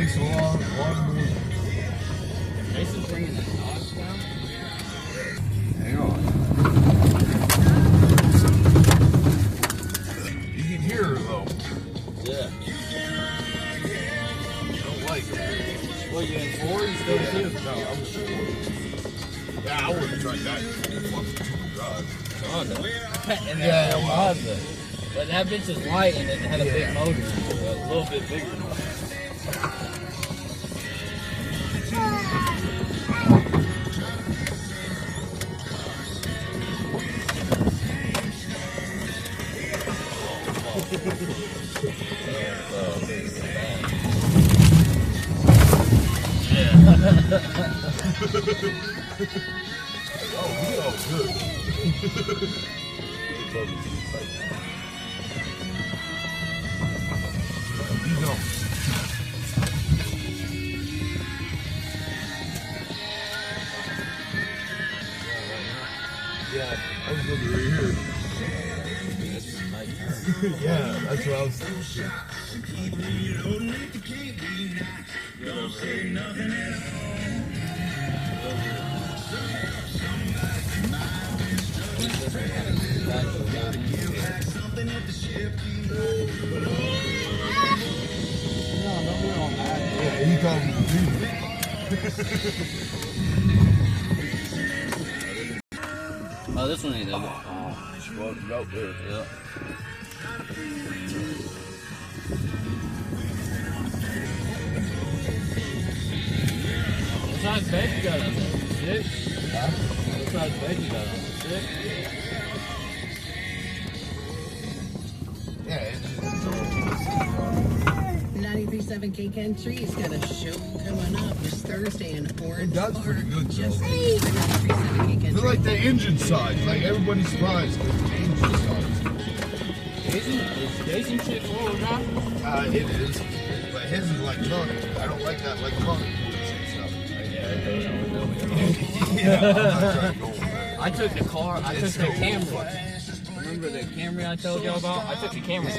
makes a lot more. Jason's bringing the dogs down. Hang on. You can hear her though. Yeah. I don't like it. What, you in 4? You still in 2? No, I'm just 4. Yeah, I wouldn't try that. Fucking 2 drive. Oh, no. And Yeah, that well. Mazda. But that bitch is light and it had a big motor. A little bit bigger. Oh, we all good. You know. Yeah, I was looking right here. Yeah, that's what I was thinking. Yeah, he called me the Oh, this one ain't that good. Well, no, there. Yeah. What size bed you got on there? 6? Huh? What size bed you got on there? 6? Yeah, it's 93.7 K Country's got a show coming up this Thursday in Orange It does Park. pretty good, Just though. 93.7 K I Country. feel like the engine size, like everybody's surprised with the engine size. Is Jason shit 4-wheel drive? It is, but his is like money. I don't like that like money stuff. Yeah, I'm not trying to go with that. I took the car, I took It's the still Camry. Remember the Camry I told y'all about? I took the Camry.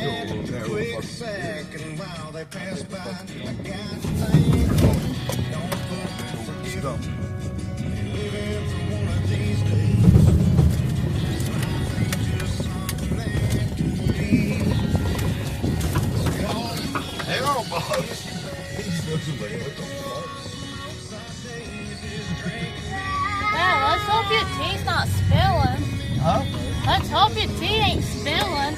Hang on, boss. He's looking like, what the fuck? Yeah, let's hope your tea's not spilling. Huh? Let's hope your tea ain't spilling.